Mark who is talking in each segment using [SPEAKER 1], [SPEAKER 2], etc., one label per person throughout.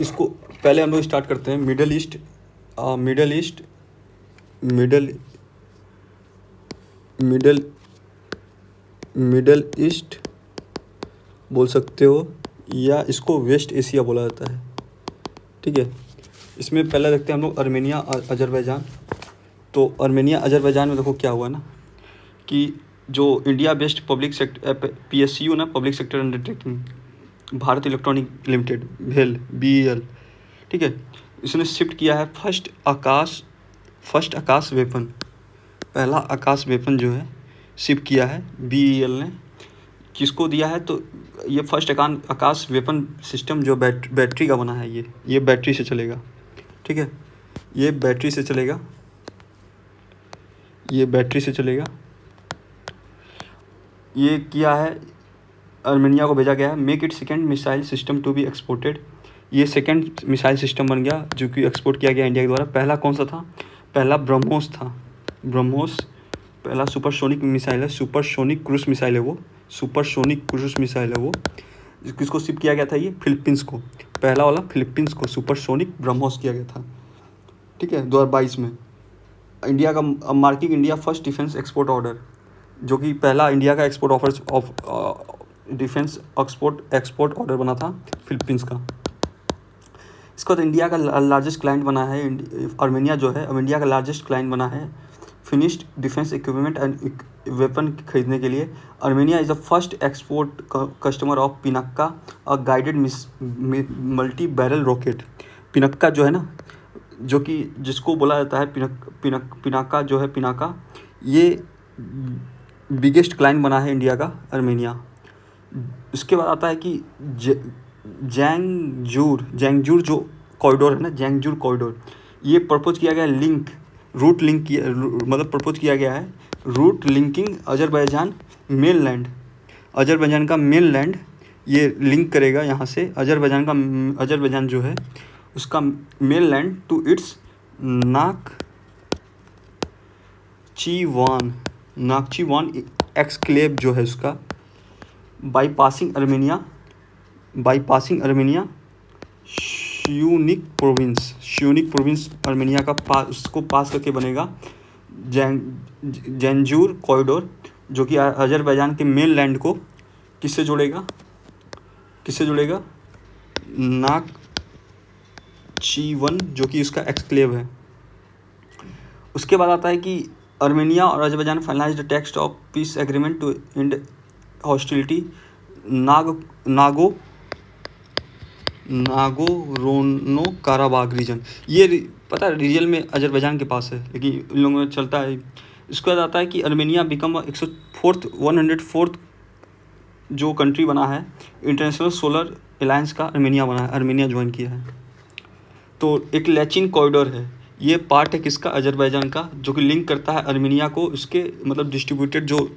[SPEAKER 1] इसको पहले हम लोग स्टार्ट करते हैं। मिडल ईस्ट मिडल ईस्ट बोल सकते हो, या इसको वेस्ट एशिया बोला जाता है। ठीक है, इसमें पहले देखते हैं हम लोग आर्मेनिया अजरबैजान। तो आर्मेनिया अजरबैजान में देखो क्या हुआ ना, कि जो India based public sector PSU ना, public sector undertaking, Bharat electronic limited भेल BEL, ठीक है, इसने शिफ्ट किया है फर्स्ट आकाश वेपन, पहला आकाश वेपन जो है शिफ्ट किया है BEL ने। किसको दिया है? तो ये फर्स्ट आकाश वेपन सिस्टम जो बैटरी का बना है, ये बैटरी से चलेगा। ठीक है, ये बैटरी से चलेगा। ये किया है, आर्मेनिया को भेजा गया है। Make it second missile system to be exported. ये सेकेंड मिसाइल सिस्टम बन गया जो कि एक्सपोर्ट किया गया इंडिया के द्वारा। पहला कौन सा था? पहला ब्रह्मोस था। ब्रह्मोस पहला सुपरसोनिक मिसाइल है, सुपरसोनिक क्रूज मिसाइल है वो। किसको शिप किया गया था? ये फिलीपींस को, पहला वाला फिलीपींस को सुपरसोनिक ब्रह्मोस किया गया था। ठीक है, 2022 में। इंडिया का marking India first defence export order, जो कि पहला इंडिया का एक्सपोर्ट डिफेंस एक्सपोर्ट ऑर्डर बना था फिलीपींस का। इसके बाद इंडिया का लार्जेस्ट क्लाइंट बना है आर्मेनिया जो है, अब इंडिया का लार्जेस्ट क्लाइंट बना है finished defence equipment and weapon खरीदने के लिए। Armenia is the first export customer of Pinaka, a guided multi barrel rocket. Pinaka जो है ना, जो कि जिसको बोला जाता है पिनाका जो है, पिनाका ये बिगेस्ट क्लाइंट बना है इंडिया का आर्मेनिया। उसके बाद आता है कि जैंगजूर जो कॉरिडोर है ना, जैंगजूर कॉरिडोर, ये प्रपोज किया गया प्रपोज किया गया है रूट लिंकिंग अजरबैजान का मेन लैंड ये लिंक करेगा यहाँ से। अजरबैजान जो है उसका main land to its Nakhchivan exclave जो है उसका, bypassing Armenia Syunik province Armenia का उसको पास करके बनेगा जैंजूर कॉरिडोर, जो कि अजरबैजान के मेन लैंड को किससे जोड़ेगा? नाकचीवन, जो कि उसका एक्सक्लेव है। उसके बाद आता है कि आर्मेनिया और Azerbaijan finalized the text of peace agreement to end hostility Nagorno Karabakh region. ये पता है रीजन में अजरबैजान के पास है, लेकिन इन लोगों में चलता है। इसके बाद आता है कि आर्मेनिया बिकम 104th जो कंट्री बना है इंटरनेशनल सोलर अलायंस का, आर्मेनिया ज्वाइन किया है। तो एक लैचिन कॉरिडोर है, ये पार्ट है किसका? अजरबैजान का, जो कि लिंक करता है आर्मेनिया को उसके डिस्ट्रीब्यूटेड जो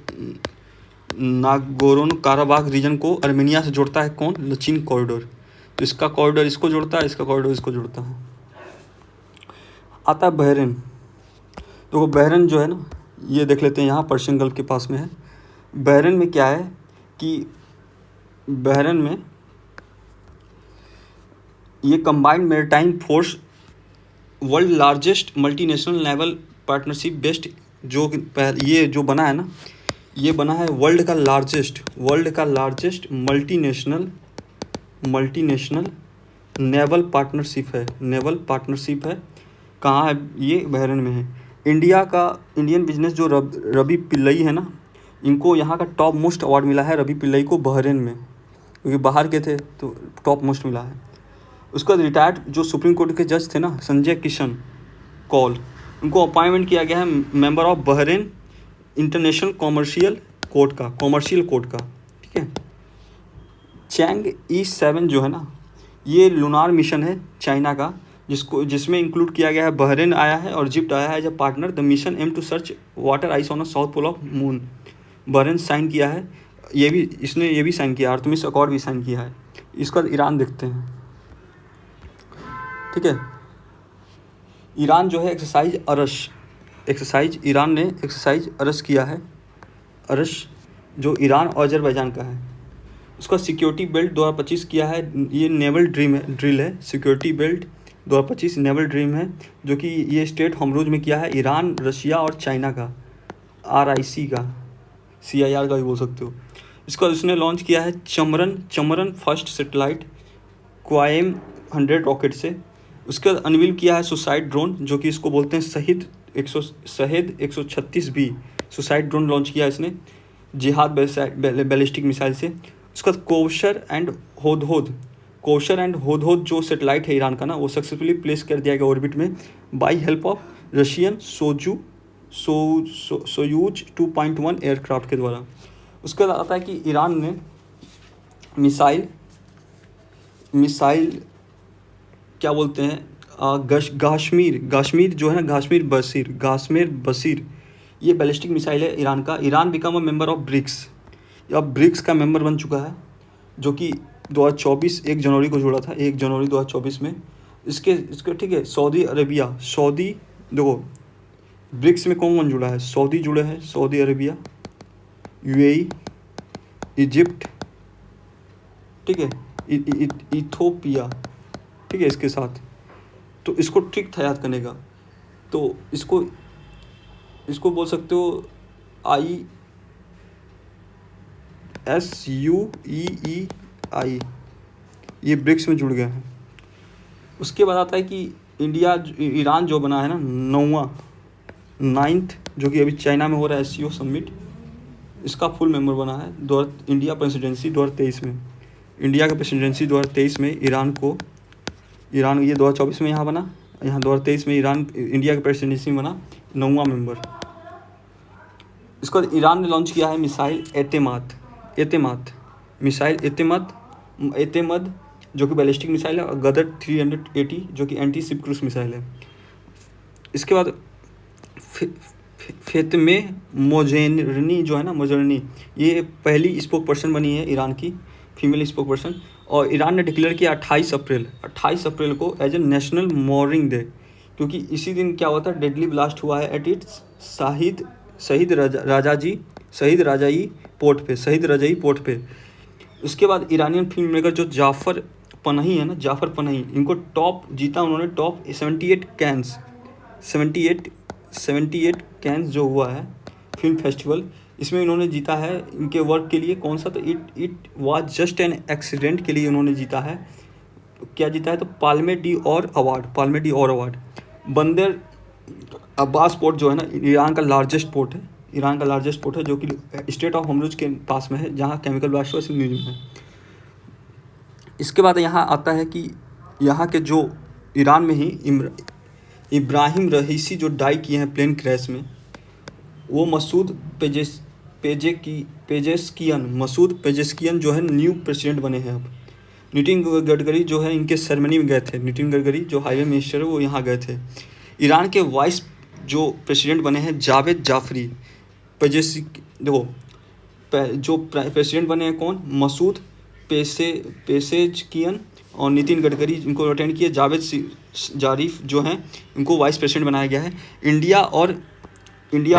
[SPEAKER 1] नागोरोनो काराबाग रीजन को आर्मेनिया से जोड़ता है। कौन? लैचिन कॉरिडोर। तो इसका कॉरिडोर इसको जोड़ता है, इसका कॉरिडोर इसको जोड़ता है। आता है बहरीन। तो बहरीन जो है ना, ये देख लेते हैं, यहाँ पर्शियन गल्फ के पास में है। बहरीन में क्या है कि बहरीन में ये combined maritime force world largest multinational naval partnership based, ये जो बना है ना, ये बना है वर्ल्ड का लार्जेस्ट मल्टीनेशनल नेवल पार्टनरशिप है। कहाँ है ये? बहरीन में है। इंडियन बिजनेस जो रवि पिल्लई है ना, इनको यहाँ का टॉप मोस्ट अवार्ड मिला है रवि पिल्लई को बहरीन में, क्योंकि बाहर के थे तो टॉप मोस्ट मिला है। उसके बाद रिटायर्ड जो सुप्रीम कोर्ट के जज थे ना, संजय किशन कौल, उनको अपॉइंटमेंट किया गया है member of Bahrain international commercial court का। ठीक है, चैंग E7 जो है ना, ये लूनार मिशन है चाइना का, जिसमें इंक्लूड किया गया है बहरीन आया है और इजिप्ट आया है as a partner. The mission aim to search water ice on the south pole of moon. Bahrain sign किया है, इसने ये भी साइन किया, आर्टेमिस अकॉर्ड भी साइन किया है। इसके बाद ईरान देखते हैं। ठीक है, ईरान जो है ईरान ने एक्सरसाइज अरश किया है, जो ईरान और अजरबैजान का है। उसका सिक्योरिटी बेल्ट 2025 किया है, ये नेवल ड्रिल है, सिक्योरिटी बेल्ट 2025 नेवल ड्रीम है, जो कि ये स्टेट हॉर्मुज़ में किया है, ईरान, रशिया और चाइना का, RIC का, CIR का भी बोल सकते हो। इसका उसने लॉन्च किया है चमरन फर्स्ट सेटेलाइट क्वाएम 100 रॉकेट से। उसका अनवील किया है सुसाइड ड्रोन, जो कि इसको बोलते हैं शहीद 136B सुसाइड ड्रोन लॉन्च किया है इसने जिहाद बैलिस्टिक मिसाइल से। उसका कोशर एंड होदहोद जो सेटेलाइट है ईरान का ना, वो सक्सेसफुली प्लेस कर दिया गया ऑर्बिट में by help of Russian Soyuz 2.1 aircraft के द्वारा। उसके बाद आता है कि ईरान ने मिसाइल क्या बोलते हैं, गाश्मीर जो है ना, गाश्मीर बसीर ये बैलिस्टिक मिसाइल है ईरान का। Iran become a member of BRICS, अब ब्रिक्स का मेंबर बन चुका है, जो कि 2024 1 जनवरी को जुड़ा था, 1 जनवरी 2024 में। इसके ठीक है, सऊदी देखो ब्रिक्स में कौन कौन जुड़ा है, सऊदी जुड़े हैं, सऊदी अरेबिया, UAE, इजिप्ट, ठीक है, इथोपिया, ठीक है, इसके साथ। तो इसको ट्रिक था याद करने का, तो इसको बोल सकते हो ISUEEI, ये ब्रिक्स में जुड़ गए हैं। उसके बाद आता है कि ईरान जो बना है ना 9th, जो कि अभी चाइना में हो रहा है SCO समिट, इसका फुल मेंबर बना है इंडिया प्रेसिडेंसी 2023 में। इंडिया का प्रेसिडेंसी 2023 में ईरान ये 2024 में यहाँ बना, यहाँ 2023 में इंडिया का प्रेसिडेंसी में बना 9वां मेंबर। इसको ईरान ने लॉन्च किया है मिसाइल एतेमद, जो कि बैलिस्टिक मिसाइल है, और गदर 380 जो कि एंटी शिप क्रूज मिसाइल है। इसके बाद फेतमे मोजेरनी जो है ना, ये पहली स्पोक पर्सन बनी है ईरान की, फीमेल स्पोक पर्सन। और ईरान ने डिक्लेयर किया 28 अप्रैल को as a national morning day, क्योंकि इसी दिन क्या हुआ था, डेडली ब्लास्ट हुआ है एट इट्स शहीद रजाई पोर्ट पे। उसके बाद ईरानियन फिल्म मेकर जो जाफ़र पनाही, इनको उन्होंने टॉप 78 कैंस जो हुआ है फिल्म फेस्टिवल, इसमें इन्होंने जीता है इनके वर्क के लिए। कौन सा, तो it was just an accident के लिए इन्होंने जीता है। क्या जीता है, तो पाल्मे डी और अवार्ड। बंदर अब्बास पोर्ट जो है ना, ईरान का लार्जेस्ट पोर्ट है, जो कि स्टेट ऑफ हॉर्मुज़ के पास में है, जहाँ केमिकल ब्लास्ट हुआ इस न्यूज़ में है। इसके बाद यहाँ आता है कि यहाँ के जो ईरान में ही इब्राहिम रईसी जो डाई किए हैं प्लेन क्रैश में, वो मसूद पेजेस्कियन जो है न्यू प्रेसिडेंट बने हैं अब। नितिन गडकरी जो है इनके सेरेमनी में गए थे, नितिन गडकरी जो हाईवे मिनिस्टर है वो यहाँ गए थे। ईरान के वाइस जो प्रेसिडेंट बने हैं जावेद जाफरी, जो प्रेसिडेंट बने हैं कौन, मसूद पेजेस्कियन और नितिन गडकरी इनको अटेंड किए। जावेद जारिफ जो हैं इनको वाइस प्रेसिडेंट बनाया गया है। इंडिया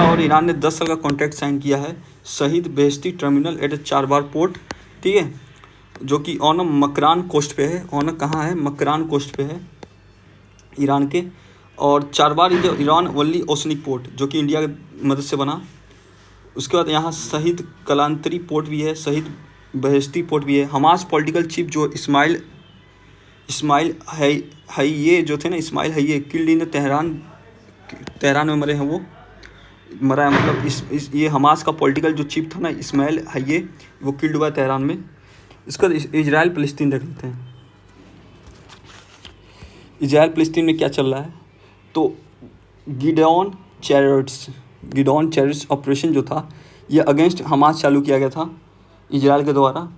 [SPEAKER 1] और ईरान ने 10 साल का कॉन्ट्रैक्ट साइन किया है शहीद बेहेश्ती टर्मिनल एट चारबाग पोर्ट, ठीक है, जो कि ऑन मकरान कोस्ट पे है। मकरान कोस्ट पे है ईरान के। और चारबाग ईरान वली ओसनिक पोर्ट, जो कि इंडिया की मदद से बना। उसके बाद यहाँ शहीद कलांतरी पोर्ट भी है, शहीद बेहेश्ती पोर्ट भी है। हमास पॉलिटिकल चीफ जो इस्माइल हइये जो थे ना, इस्माइल हइये किल्ड इन तेहरान में मरे हैं, मरा है, मतलब ये हमास का पॉलिटिकल जो चीफ था ना इस्माइल हइये, वो किल्ड हुआ है तेहरान में। इसका इजराइल फ़लस्तीन देख लेते हैं। इजराइल फ़लस्तीन में क्या चल रहा है, तो गिडॉन चैरिट्स ऑपरेशन जो था, ये अगेंस्ट हमास चालू किया गया था इजराइल के द्वारा,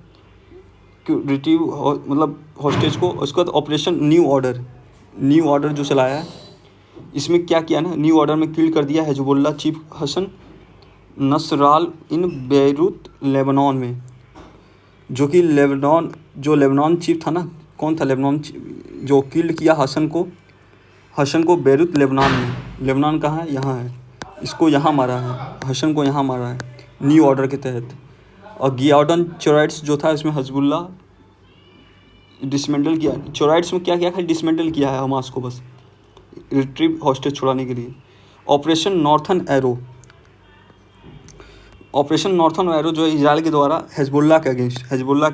[SPEAKER 1] रिट्रीव मतलब हॉस्टेज को। उसके बाद ऑपरेशन न्यू ऑर्डर जो चलाया है, इसमें क्या किया ना, न्यू ऑर्डर में किल कर दिया हिजबुल्लाह चीफ हसन नसराल इन बेरूत लेबनान में, जो कि लेबनान चीफ था ना, कौन था लेबनान जो किल किया हसन को बेरूत लेबनान में। लेबनान कहाँ है, यहाँ है, इसको यहाँ मारा है, हसन को यहाँ मारा है न्यू ऑर्डर के तहत। और गियाउडन चोराइट्स जो था इसमें हिजबुल्लाह डिसमेंटल किया। चोराइट्स में क्या किया, खाली डिसमेंटल किया है हमास को बस रिट्रीव हॉस्टेज छुड़ाने के लिए। Operation northern arrow, operation northern arrow जो है इजराइल के द्वारा हिजबुल्लाह के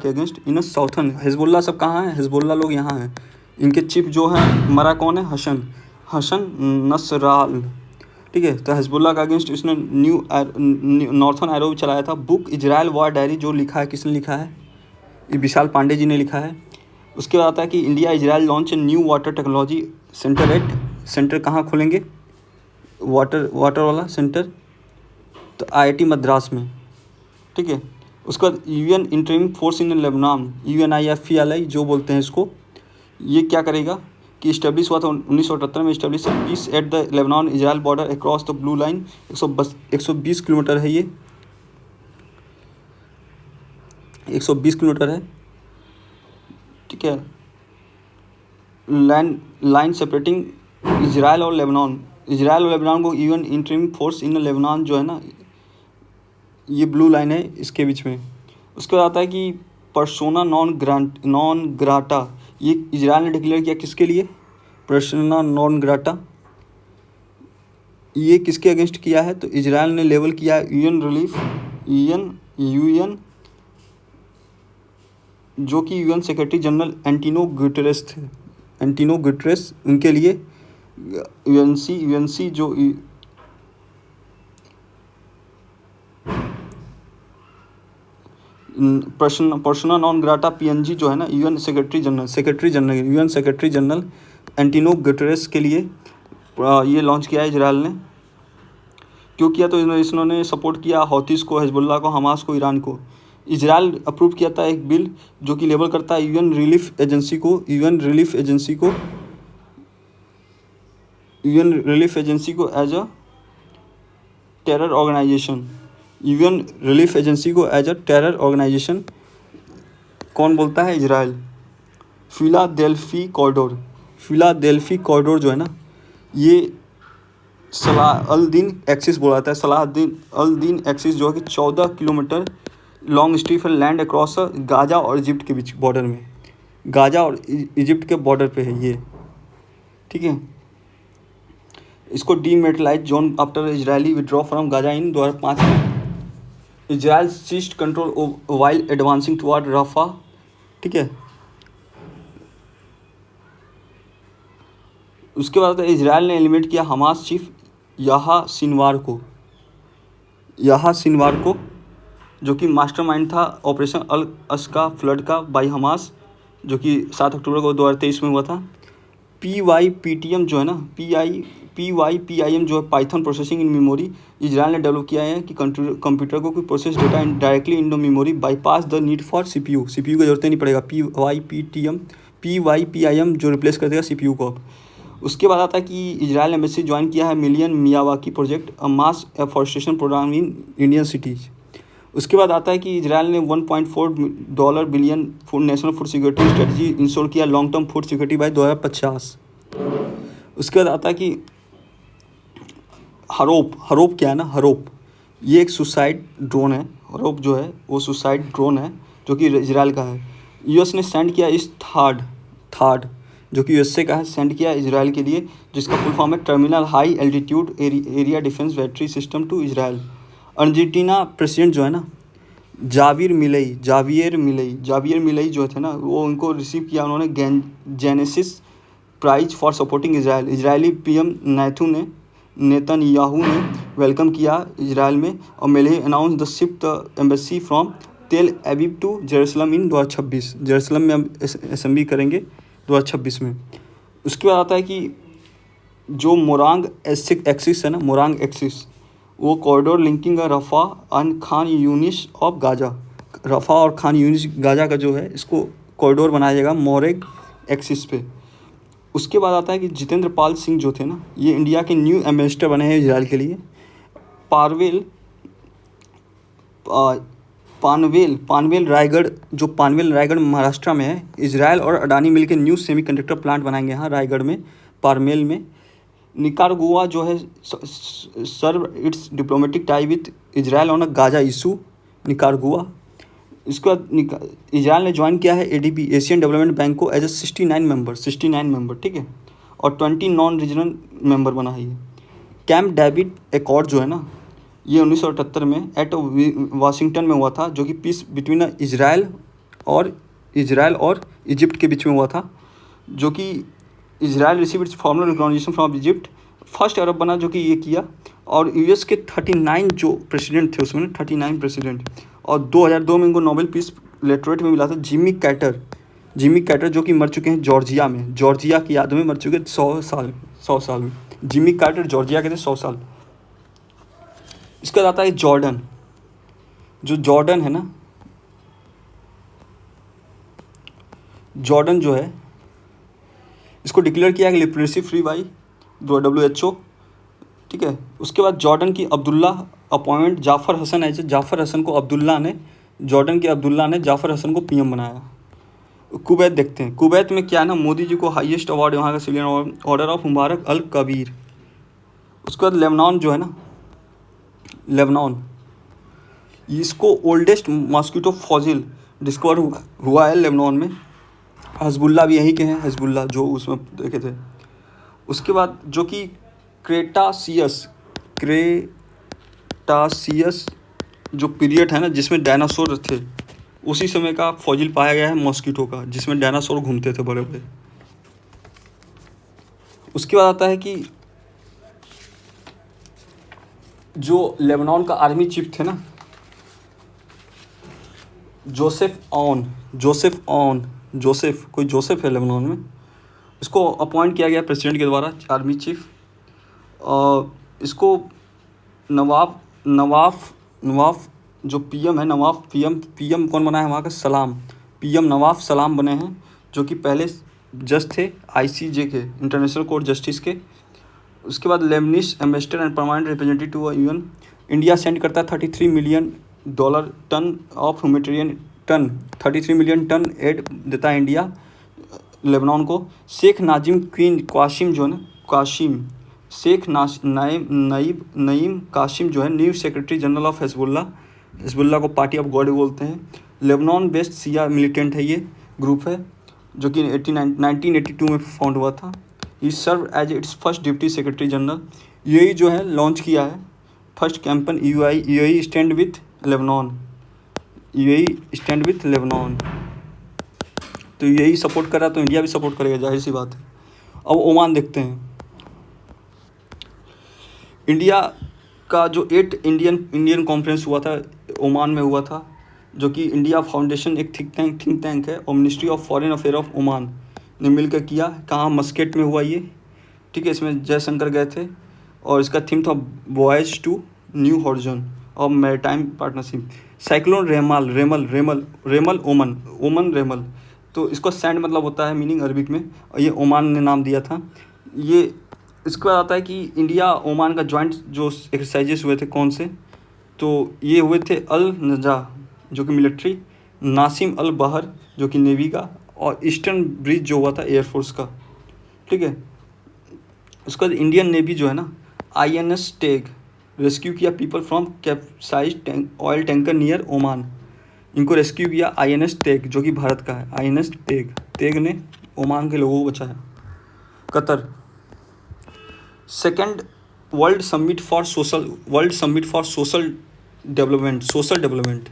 [SPEAKER 1] अगेंस्ट इन साउथर्न। हिजबुल्लाह सब कहाँ है, हिजबुल्लाह लोग यहाँ हैं। इनके चीफ जो है मरा कौन है, हसन नसराल, ठीक है। तो हिजबुल्लाह का अगेंस्ट इसने नॉर्थन एरो चलाया था। बुक इजराइल वॉर डायरी जो लिखा है, किसने लिखा है, ये विशाल पांडे जी ने लिखा है। उसके बाद आता है कि India Israel launch new water technology centre कहाँ खोलेंगे, वाटर वाला सेंटर, तो IIT मद्रास में, ठीक है। उसके बाद UN interim force in Lebanon, UNIFIL जो बोलते हैं इसको, ये क्या करेगा कि इस्टेब्लिश हुआ था 1978 में, establish peace at the Lebanon Israel border across the blue line. 120 kilometre है ये, 120 किलोमीटर है, ठीक है। लाइन सेपरेटिंग इजराइल और लेबनान को UN interim force in Lebanon जो है ना, ये ब्लू लाइन है इसके बीच में। उसके बाद आता है कि पर्सोना नॉन ग्राटा, ये इजराइल ने डिक्लेयर किया किसके लिए, पर्सोना नॉन ग्राटा, ये किसके अगेंस्ट किया है, तो इजराइल ने लेवल किया है UN जो कि UN सेक्रेटरी जनरल एंटिनो गुटेरेस थे, उनके लिए UNC जो पर्सोना नॉन ग्राटा PNG जो है ना, UN सेक्रेटरी जनरल एंटिनो गुटेरेस के लिए ये लॉन्च किया है इजराइल ने। क्यों किया, तो इन्होंने सपोर्ट किया हौतीस को, हिजबुल्लाह को, हमास को, ईरान को। इजराइल अप्रूव किया था एक बिल जो कि लेबल करता है UN रिलीफ एजेंसी को एज अ टेरर ऑर्गेनाइजेशन। कौन बोलता है, इजराइल। फिलाडेल्फी कॉरिडोर जो है ना, ये सलाह अल दीन एक्सिस बोला जाता है। सलाह अल दीन एक्सिस जो है कि 14 किलोमीटर लॉन्ग स्ट्रिप है लैंड अक्रॉस गाजा और इजिप्ट के बीच बॉर्डर में, गाजा और इजिप्ट के बॉर्डर पे है ये, ठीक है। इसको demilitarized zone after Israeli withdraw from Gaza in 2005 में। Israel seized control while advancing toward Rafah, ठीक है। उसके बाद इजराइल ने एलिमिनेट किया हमास चीफ याहा सिनवार को, जो कि मास्टरमाइंड था ऑपरेशन अल अस्का फ्लड का बाई हमास, जो कि 7 अक्टूबर को 2023 में हुआ था। PYPTM जो है ना, PYPIM जो है Python processing in memory, Israel ने डेवलप किया है कि कंप्यूटर को कोई process data directly in memory bypass the need for CPU की जरूरत नहीं पड़ेगा। PYPIM जो रिप्लेस कर देगा CPU को। उसके बाद आता है कि इजराइल एम्बेसी ज्वाइन किया है million Miyawaki project, a mass afforestation program in Indian cities. उसके बाद आता है कि इजराइल ने $1.4 billion national food security strategy ensure किया long term food security by 2050। उसके बाद आता है कि हरोप क्या है ना, हरोप ये एक सुसाइड ड्रोन है। हरोप जो है वो सुसाइड ड्रोन है जो कि इजराइल का है। US ने सेंड किया इस थार्ड जो कि USA का है, सेंड किया इजराइल के लिए, जिसका फुल फॉर्म है terminal high altitude area defence battery system to Israel. Argentina president जो है ना, जावियर मिलई जो थे ना, वो उनको रिसीव किया उन्होंने Genesis prize for supporting Israel. Israeli PM Netanyahu ने वेलकम किया इजराइल में, और Milei announce the shift the embassy from Tel Aviv to Jerusalem in 2026। Jerusalem में हम असेंबली करेंगे 2026 में। उसके बाद आता है कि जो मोरांग एक्सिस है ना, मोरांग एक्सिस, वो corridor linking Rafah and Khan Younis of Gaza. Rafah और खान यूनिस गाजा का जो है, इसको कॉरिडोर बनाया जाएगा मोरेग एक्सिस पे। उसके बाद आता है कि जितेंद्र पाल सिंह जो थे ना, ये इंडिया के न्यू एम्बेसडर बने हैं इजराइल के लिए। पानवेल रायगढ़ महाराष्ट्र में है। इजराइल और अडानी मिलकर न्यू सेमीकंडक्टर प्लांट बनाएंगे यहाँ रायगढ़ में, पारमेल में। निकारागुआ जो है sever its diplomatic tie with Israel on a Gaza issue, Nicaragua. इसके बाद इजराइल ने ज्वाइन किया है एडीबी, एशियन डेवलपमेंट बैंक को, एज ए 69 मेंबर, ठीक है, और 20 नॉन रीजनल मेंबर बना है ये। कैंप डेविड एकॉर्ड जो है ना, ये 1978 में एट वाशिंगटन में हुआ था, जो कि पीस बिटवीन इजराइल और इजिप्ट के बीच में हुआ था, जो कि Israel receive it's formal recognition from Egypt, first अरब बना जो कि ये किया। और यूएस के 39 जो प्रेसिडेंट थे उसमें 39 प्रेसिडेंट, और 2002 में इनको नोबेल पीस लिटरेचर में मिला था जिमी कैटर जो कि मर चुके हैं जॉर्जिया की याद में मर चुके 100 साल में। जिमी कार्टर जॉर्जिया के थे 100 साल। इसका आता है जॉर्डन, जो जॉर्डन है ना, जॉर्डन जो है इसको डिक्लेयर किया है लेप्रेसी फ्री बाई WHO, ठीक है। उसके बाद जॉर्डन की अब्दुल्ला अपॉइंट जाफ़र हसन, ऐसे जाफ़र हसन को जॉर्डन के अब्दुल्ला ने जाफ़र हसन को PM बनाया। कुवैत देखते हैं, कुवैत में क्या है ना, मोदी जी को हाईएस्ट अवार्ड वहाँ का सिविलियन अवार्ड ऑर्डर ऑफ मुबारक अल कबीर। उसके बाद लेबनान जो है ना, लेबनान इसको ओल्डेस्ट मॉस्किटो फॉसिल डिस्कवर हुआ है लेबनान में। हजबुल्ला भी यहीं के हैं, हजबुल्ला जो उसमें देखे थे। उसके बाद जो कि क्रेटासियस जो पीरियड है ना जिसमें डायनासोर थे, उसी समय का फॉसिल पाया गया है मॉस्किटो का, जिसमें डायनासोर घूमते थे बड़े बड़े। उसके बाद आता है कि जो लेबनान का आर्मी चीफ थे ना, जोसेफ है लेबनान में, इसको अपॉइंट किया गया प्रेसिडेंट के द्वारा आर्मी चीफ। इसको नवाफ जो PM है, PM कौन बना है वहाँ का, PM नवाफ सलाम बने हैं, जो कि पहले जज थे ICJ के, इंटरनेशनल कोर्ट जस्टिस के। उसके बाद Lebanese ambassador and permanent representative to UN, India send करता है $33 million ton of humanitarian 33 million ton aid देता है इंडिया लेबनान को। शेख नाजिम क्वीन कासिम जो है ना, शेख नईम कासिम जो है new secretary general of Hezbollah को पार्टी ऑफ गॉड बोलते हैं। लेबनान बेस्ड शिया मिलिटेंट है, ये ग्रुप है जो कि 1982 में फाउंड हुआ था। He serve as its first deputy secretary general. यही जो है लॉन्च किया है first campaign UAE stand with Lebanon. तो यही सपोर्ट कर रहा, तो इंडिया भी सपोर्ट करेगा, जाहिर सी बात है। अब ओमान देखते हैं। इंडिया का जो 8 इंडियन कॉन्फ्रेंस हुआ था ओमान में हुआ था, जो कि इंडिया फाउंडेशन एक थिंक टैंक है और ministry of foreign affair of Oman ने मिलकर किया। कहाँ, मस्केट में हुआ ये, ठीक है। इसमें जयशंकर गए थे और इसका थीम था वॉयज टू न्यू हॉरिजन और मैरीटाइम पार्टनरशिप। साइक्लोन रेमल ओमन रेमल, तो इसको सैंड मतलब होता है मीनिंग अरबिक में, और ये ओमान ने नाम दिया था ये। इसके बाद आता है कि इंडिया ओमान का जॉइंट जो एक्सरसाइजेस हुए थे कौन से, तो ये हुए थे अल नजा जो कि मिलिट्री, नासिम अल बहर जो कि नेवी का, और ईस्टर्न ब्रिज जो हुआ था एयरफोर्स का, ठीक है। उसके बाद इंडियन नेवी जो है ना, INS टेग रेस्क्यू किया people from capsized oil tanker near Oman. इनको रेस्क्यू किया INS टेग जो कि भारत का है। INS टेग ने ओमान के लोगों को बचाया। Qatar, second world summit for social development,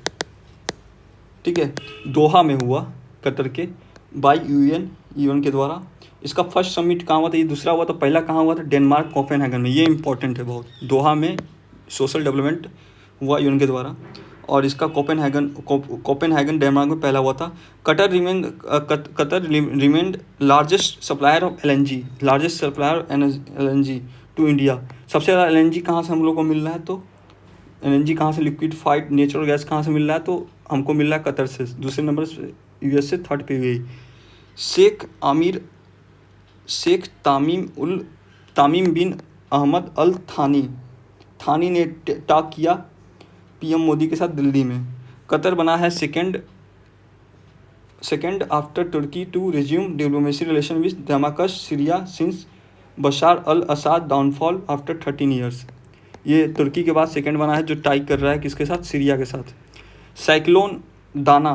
[SPEAKER 1] ठीक है, दोहा में हुआ कतर के बाई UN के द्वारा। इसका फर्स्ट समिट कहाँ हुआ था, ये दूसरा हुआ था, पहला कहाँ हुआ था, डेनमार्क कोपेनहेगन में। ये इंपॉर्टेंट है बहुत, दोहा में सोशल डेवलपमेंट हुआ UN के द्वारा, और इसका कोपेनहेगन डेनमार्क में पहला हुआ था। Qatar remained largest supplier of LNG to India. सबसे ज़्यादा LNG कहाँ से हम लोग को मिल रहा है, तो LNG कहाँ से, लिक्विफाइड नेचुरल गैस कहाँ से मिल रहा है, तो हमको मिल रहा है कतर से। दूसरे नंबर से US से, थर्ड पे हुई शेख तामीम बिन अहमद अल थानी ने टॉक किया PM मोदी के साथ दिल्ली में। कतर बना है second after Turkey to resume diplomacy relation with Damascus Syria since Bashar al Assad downfall after 13 years. ये तुर्की के बाद सेकेंड बना है जो टाई कर रहा है किसके साथ, सीरिया के साथ। साइक्लोन दाना,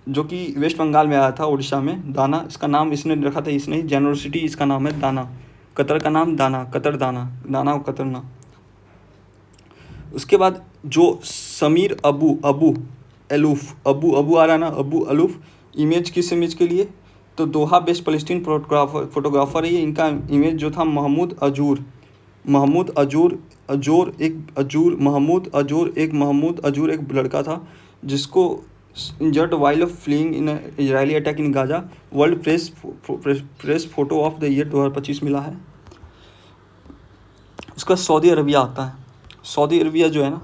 [SPEAKER 1] जो कि वेस्ट बंगाल में आया था, उड़ीसा में। दाना इसका नाम इसने रखा था, इसने जेनरोसिटी, इसका नाम है दाना। कतर का नाम दाना, कतर दाना, दाना और कतर ना। उसके बाद जो समीर अबू अबू अलूफ, अबू अबू आ रहा है ना, अबू अलूफ, इमेज किस इमेज के लिए, तो दोहा बेस्ट पैलेस्टीन फोटोग्राफर है ये। इनका इमेज जो था Mahmood Azzur, Mahmood Azzur, Azzur एक अजूर, महमूद अजूर एक, महमूद अजूर एक लड़का था जिसको injured while fleeing in Israeli attack in Gaza. World press photo of the year 2025 मिला है। उसका सऊदी अरबिया आता है। सऊदी अरबिया जो है ना,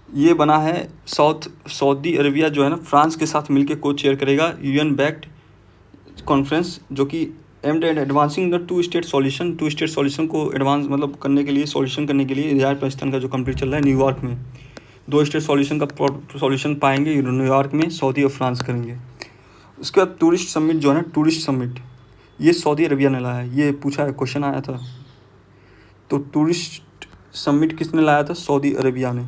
[SPEAKER 1] ये बना है सऊदी अरबिया जो है ना, फ्रांस के साथ मिलकर को चेयर करेगा यूएन बैक्ड कॉन्फ्रेंस, जो कि aimed at advancing the two state solution को एडवांस मतलब करने के लिए, सॉल्यूशन करने के लिए इजराइल पैलेस्टाइन का जो कॉन्फ्लिक्ट चल रहा है न्यूयॉर्क में, 2 स्टेट सॉल्यूशन का सॉल्यूशन पाएंगे न्यूयॉर्क में, सऊदी और फ्रांस करेंगे। उसके बाद टूरिस्ट समिट जो है ना, टूरिस्ट समिट ये सऊदी अरबिया ने लाया है। ये पूछा है, क्वेश्चन आया था। तो टूरिस्ट समिट किसने लाया था? सऊदी अरबिया ने।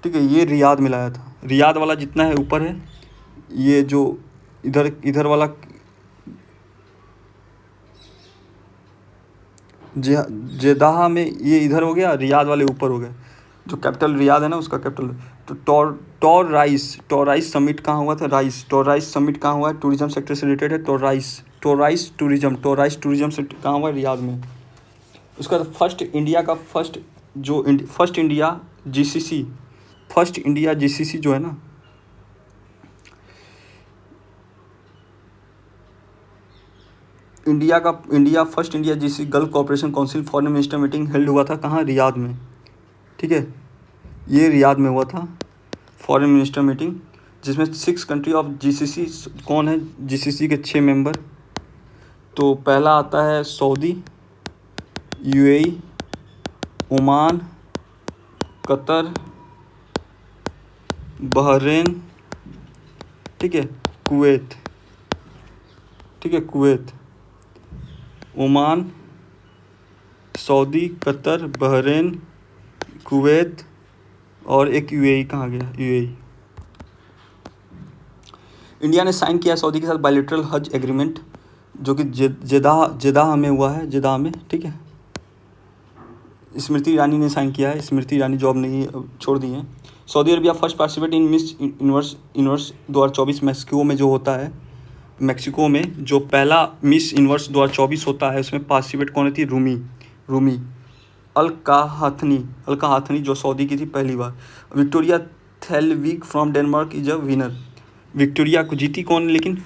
[SPEAKER 1] ठीक है, ये रियाद में लाया था। रियाद वाला जितना है ऊपर है, ये जो इधर वाला जेदाह में, ये इधर हो गया, रियाद वाले ऊपर हो गए। जो कैपिटल रियाद है ना, उसका कैपिटल। तो टोराइस समिट कहाँ हुआ था? टोराइस समिट कहाँ हुआ है? टूरिज्म सेक्टर से रिलेटेड है। टोराइस टूरिज्म से कहाँ हुआ है? रियाद में। उसका फर्स्ट इंडिया जीसीसी जो है ना, first India GC gulf cooperation council foreign minister meeting held हुआ था कहाँ? रियाद में। ठीक है, ये रियाद में हुआ था फॉरेन मिनिस्टर मीटिंग, जिसमें 6 कंट्री ऑफ जीसीसी कौन है? जीसीसी के 6 मेंबर। तो पहला आता है Saudi, UAE, Oman, Qatar, Bahrain, ठीक है, कुवैत। ठीक है, Kuwait, Oman, Saudi, Qatar, Bahrain, Kuwait और एक यूएई। कहाँ गया यूएई? इंडिया ने साइन किया सऊदी के साथ बायलैटरल हज एग्रीमेंट, जो कि जेदाह में हुआ है, जेदाह में। ठीक है, स्मृति ईरानी ने साइन किया है। स्मृति ईरानी जॉब नहीं छोड़ दी है। Saudi Arabia first participate in miss universe 2024 Mexico में जो होता है। मैक्सिको में जो पहला मिस यूनिवर्स 2024 होता है, उसमें पार्टिसिपेट कौन थी? रूमी अलकाहाथनी जो सऊदी की थी पहली बार। Victoria Theilvig from Denmark is a winner. Victoria को जीती कौन? लेकिन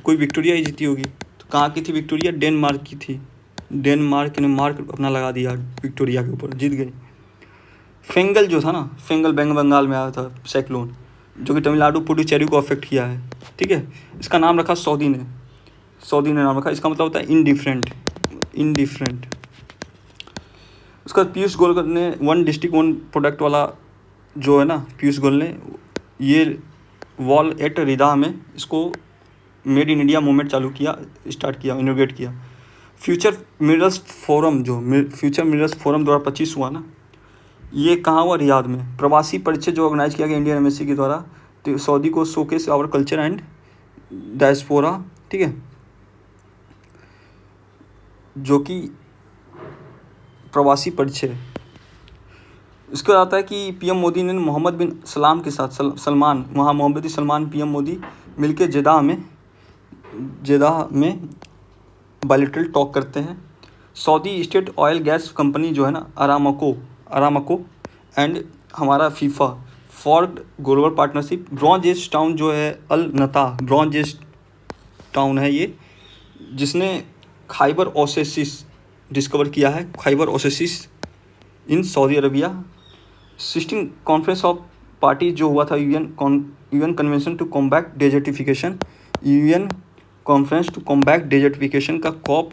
[SPEAKER 1] कोई विक्टोरिया ही जीती होगी। तो कहाँ की थी विक्टोरिया? डेनमार्क की थी। डेनमार्क ने मार्क अपना लगा दिया विक्टोरिया के ऊपर, जीत गई। फेंगल जो था ना, फेंगल बंगाल में आया था साइक्लोन, जो कि तमिलनाडु पुडुचेरी को अफेक्ट किया है। ठीक है, इसका नाम रखा सऊदी ने नाम रखा। इसका मतलब होता है इनडिफरेंट। उसका बाद पीयूष गोयल ने 1 डिस्ट्रिक्ट 1 प्रोडक्ट वाला जो है ना, पीयूष गोयल ने ये वॉल एट रिदा में इसको made in India movement start किया, इनोग्रेट किया। फ्यूचर मिनरल्स फोरम 2025 हुआ ना, ये कहाँ हुआ? रियाद में। प्रवासी परिचय जो ऑर्गेनाइज किया गया इंडियन एम्बेसी के द्वारा, तो सऊदी को showcase our culture and diaspora. ठीक है, जो कि प्रवासी परिचय। इसके बाद आता है कि पीएम मोदी ने मोहम्मद बिन सलाम के साथ सलमान, वहाँ Mohammed bin Salman PM Modi मिलके जेदाह में बायलैटरल टॉक करते हैं। Saudi state oil gas company जो है ना, अरामको एंड हमारा फीफा फॉर्ड global partnership. Bronze age town जो है अल नता, ब्रॉन्ज एज टाउन है ये, जिसने खाइबर ओसेसिस डिस्कवर किया है, Khaybar oases in Saudi Arabia. 16 conference of party जो हुआ था UN convention to combat desertification, UN conference to combat desertification का COP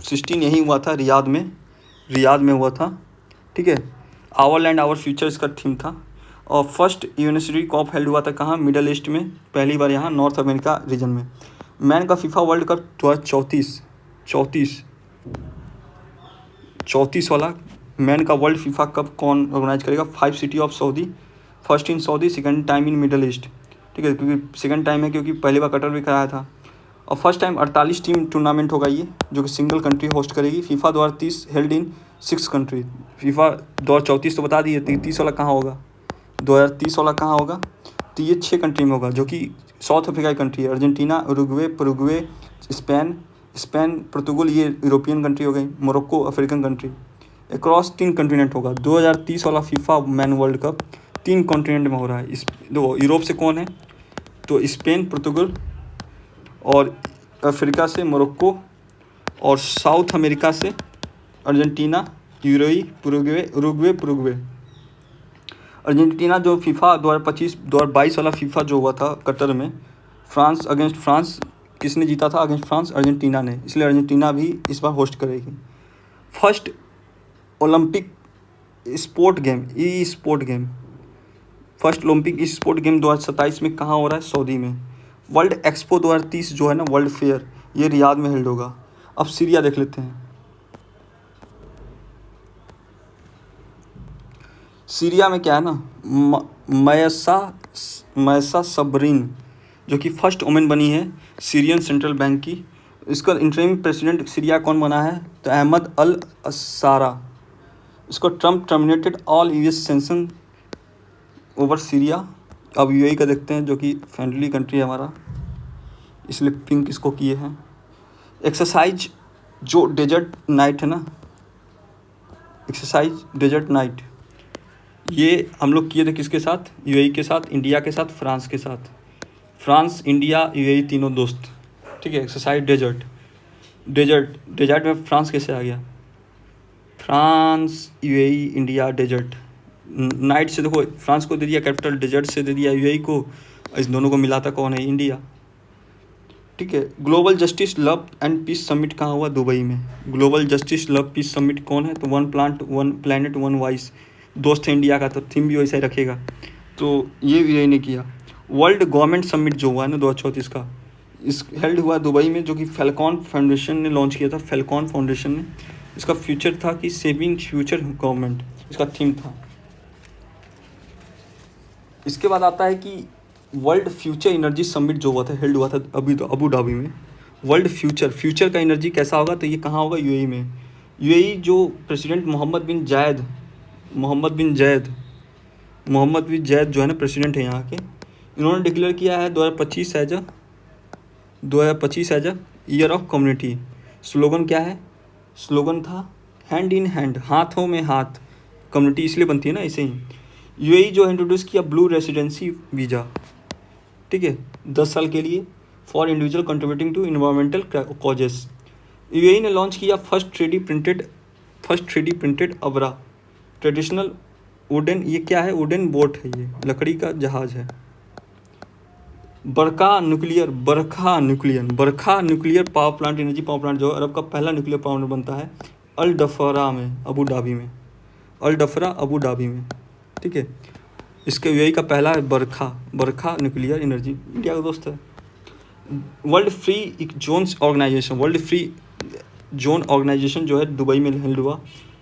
[SPEAKER 1] 16 यही हुआ था, रियाद में हुआ था। ठीक है, आवर लैंड आवर फ्यूचर इसका थीम था। और फर्स्ट यूनिवर्सिटी COP हेल्ड हुआ था कहाँ? मिडल ईस्ट में, पहली बार यहाँ नॉर्थ अमेरिका रीजन में। मैन का फीफा वर्ल्ड कप 34 वाला मैन का वर्ल्ड फीफा कप कौन ऑर्गेनाइज करेगा? 5 city of Saudi, first in Saudi, second time in middle east. ठीक है, क्योंकि सेकंड टाइम है, क्योंकि पहली बार कतर भी कराया था। और फर्स्ट टाइम 48 टीम टूर्नामेंट होगा ये, जो कि सिंगल कंट्री होस्ट करेगी। FIFA 2030 held in 6 country. FIFA 2034 तो बता दिए, 30 वाला कहाँ होगा, 2030 वाला कहाँ होगा, तो ये 6 कंट्री में होगा, जो कि साउथ अफ्रीका की कंट्री है। अर्जेंटीना, उरुग्वे, परुग्वे, स्पेन, पुर्तगाल, ये यूरोपियन कंट्री हो गई। Morocco African country. Across 3 continent होगा। 2030 वाला FIFA man world cup 3 continent में हो रहा है। इस दो यूरोप से कौन है, तो स्पेन, पुर्तगाल, और अफ्रीका से मोरक्को, और साउथ अमेरिका से अर्जेंटीना, यूरोई, उरुग्वे। अर्जेंटीना जो फीफा 2022 वाला फीफा जो हुआ था कतर में, फ्रांस किसने जीता था अगेंस्ट फ्रांस, अर्जेंटीना ने, इसलिए अर्जेंटीना भी इस बार होस्ट करेगी। First Olympic sport game first Olympic sport game 2027 में कहाँ हो रहा है, सऊदी में। वर्ल्ड एक्सपो 2030 जो है ना, वर्ल्ड फेयर, ये रियाद में हेल्ड होगा। अब सीरिया देख लेते हैं। सीरिया में क्या है ना, मैसा सबरीन, जो कि फर्स्ट वुमेन बनी है सीरियन सेंट्रल बैंक की। इसका इंटरिम प्रेसिडेंट सीरिया कौन बना है, तो अहमद अल असारा। इसको Trump terminated all US sanction over Syria. अब यूएई का देखते हैं, जो कि फ्रेंडली कंट्री है हमारा, इसलिए पिंक इसको किए हैं। एक्सरसाइज जो डेजर्ट नाइट है ना, एक्सरसाइज डेजर्ट नाइट, ये हम लोग किए थे किसके साथ, यूएई के साथ, इंडिया के साथ, फ्रांस के साथ। फ्रांस, इंडिया, यूएई तीनों दोस्त, ठीक है। एक्सरसाइज डेजर्ट में फ्रांस कैसे आ गया, France, UAE, India, desert. Night से देखो फ्रांस को दे दिया कैपिटल, डेजर्ट से दे दिया यूएई को, इस दोनों को मिलाता कौन है, इंडिया, ठीक है। Global justice love and peace summit कहाँ हुआ, दुबई में। Global justice love peace summit कौन है, तो वन प्लानेट वन वॉइस, दोस्त है इंडिया का, तो थीम भी वैसा ही रखेगा, तो ये भी यही नहीं किया। वर्ल्ड गवर्नमेंट समिट जो हुआ है ना 2034 का, इस हेल्ड हुआ दुबई में, जो कि फैल्कॉन फाउंडेशन ने लॉन्च किया था। फैल्कॉन फाउंडेशन ने, इसका फ्यूचर था कि सेविंग फ्यूचर गवर्नमेंट, इसका थीम था। इसके बाद आता है कि वर्ल्ड फ्यूचर एनर्जी समिट जो हुआ था, हेल्ड हुआ था अभी तो अबू धाबी में। वर्ल्ड फ्यूचर का एनर्जी कैसा होगा, तो ये कहाँ होगा, यूएई में। यूएई जो प्रेसिडेंट मोहम्मद बिन जायद जो है ना, प्रेसिडेंट है यहाँ के, इन्होंने डिक्लेयर किया है 2025 as a year of community. Slogan क्या है, स्लोगन था हैंड इन हैंड, हाथों में हाथ, कम्युनिटी इसलिए बनती है ना ऐसे ही। यूएई जो इंट्रोड्यूस किया ब्लू रेसिडेंसी वीज़ा, ठीक है, 10 साल के लिए, for individual contributing to environmental causes. UAE ने लॉन्च किया first 3D printed abra traditional wooden, ये क्या है, वुडन बोट है, ये लकड़ी का जहाज है। Barakah nuclear power plant, energy power plant जो अरब का पहला न्यूक्लियर पावर प्लांट बनता है अल डफरा में, अबू धाबी में, ठीक है। इसके यूएई का पहला है बरखा न्यूक्लियर एनर्जी, इंडिया का दोस्त है। वर्ल्ड फ्री जोन ऑर्गेनाइजेशन जो है दुबई में हेल्ड हुआ।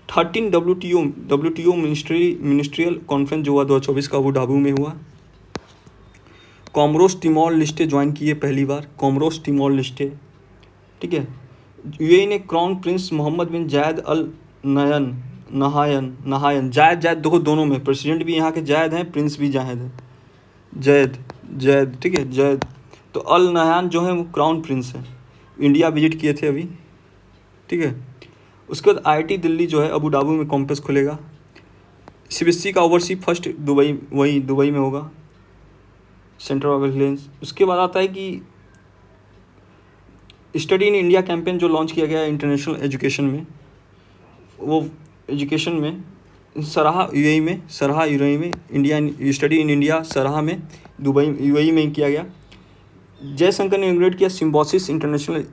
[SPEAKER 1] 13 WTO मिनिस्ट्रियल कॉन्फ्रेंस जो हुआ 2024 का, अबू धाबी में हुआ। कॉमरोस टिमोर लिस्टे ज्वाइन किए पहली बार, कॉमरोस टिमोर लिस्टे, ठीक है। यूएई ने क्राउन प्रिंस मोहम्मद बिन जायद अल नहायन, जायद देखो दोनों में, प्रेसिडेंट भी यहाँ के जायद हैं, प्रिंस भी जायद है, जैद, ठीक है, जैद। तो अल नहायन जो है वो क्राउन प्रिंस है, इंडिया विजिट किए थे अभी, ठीक है। उसके बाद आईआईटी दिल्ली जो है अबू धाबी में कॉम्पस खुलेगा। सीबीएसई का ओवरसी फर्स्ट दुबई में होगा, सेंटर ऑफ एक्सीलेंस। उसके बाद आता है कि स्टडी इन इंडिया कैंपेन जो लॉन्च किया गया है इंटरनेशनल एजुकेशन में, वो एजुकेशन में सराहा यूएई में, इंडिया स्टडी इन इंडिया सराहा में, दुबई यूएई में किया गया। जयशंकर ने इनोग्रेट किया सिम्बोसिस इंटरनेशनल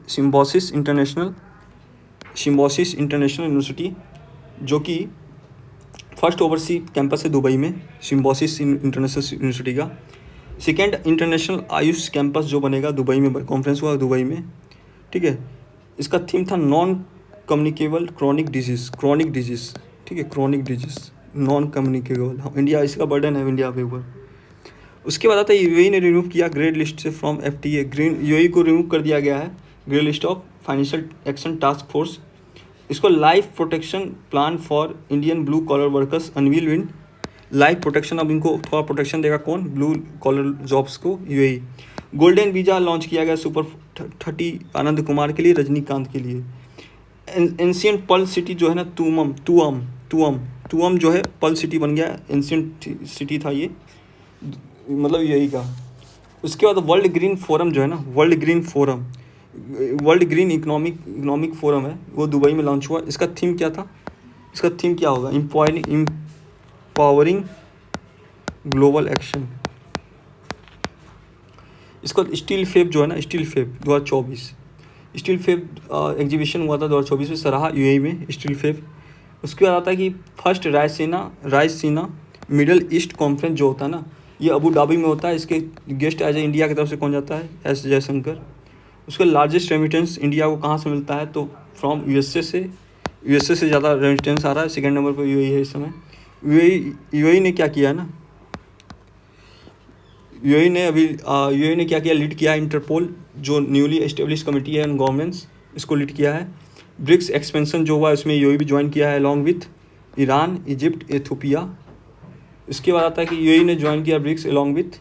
[SPEAKER 1] यूनिवर्सिटी, जो कि फर्स्ट ओवरसी कैंपस है दुबई में, सिम्बोसिस इंटरनेशनल यूनिवर्सिटी का। सेकेंड इंटरनेशनल आयुष कैंपस जो बनेगा दुबई में, कॉन्फ्रेंस हुआ दुबई में, ठीक है। इसका थीम था नॉन कम्युनिकेबल क्रॉनिक डिजीज़, ठीक है, chronic disease non communicable, India इसका बर्डन है इंडिया के ऊपर। उसके बाद आता है यूएई ने रिमूव किया ग्रे लिस्ट से फ्रॉम एफटीए। ग्रीन यूएई को रिमूव कर दिया गया है grey list of financial action task force. इसको life protection plan for Indian blue collar workers unveiling. Life protection, अब इनको थोड़ा प्रोटेक्शन देगा कौन? ब्लू कॉलर जॉब्स को यूएई। गोल्डन वीज़ा लॉन्च किया गया सुपर 30 आनंद कुमार के लिए, रजनीकांत के लिए। एंशियंट पर्ल सिटी जो है ना तुअम जो है पर्ल सिटी बन गया, एंशियंट सिटी था ये, मतलब यही का। उसके बाद वर्ल्ड ग्रीन फोरम जो है ना, वर्ल्ड ग्रीन इकोनॉमिक फोरम है, वो दुबई में लॉन्च हुआ। इसका थीम क्या था? इसका थीम क्या होगा? Empowering global action. इसका स्टील फेब जो है ना, steel Feb 2024, steel Feb exhibition हुआ था 2024 में सराहा यूएई में स्टील फेब। उसके बाद आता है कि first Raisina middle east conference जो होता है ना, ये अबू धाबी में होता है। इसके गेस्ट एज ए इंडिया की तरफ से कौन जाता है? एस जयशंकर। उसके लार्जेस्ट रेमिटेंस इंडिया को कहाँ से मिलता है? तो फ्रॉम यूएसए से ज़्यादा रेमिटेंस आ रहा है। सेकेंड नंबर पर यूएई है इस समय। यूएई ने क्या किया ना, यूएई ने क्या किया? लीड किया इंटरपोल, जो न्यूली एस्टेब्लिश कमेटी है ऑन गवर्नेंस, इसको लीड किया है। ब्रिक्स एक्सपेंशन जो हुआ इसमें यूएई भी ज्वाइन किया है along with Iran, Egypt, Ethiopia. इसके बाद आता है कि यूएई ने ज्वाइन किया ब्रिक्स अलॉन्ग विथ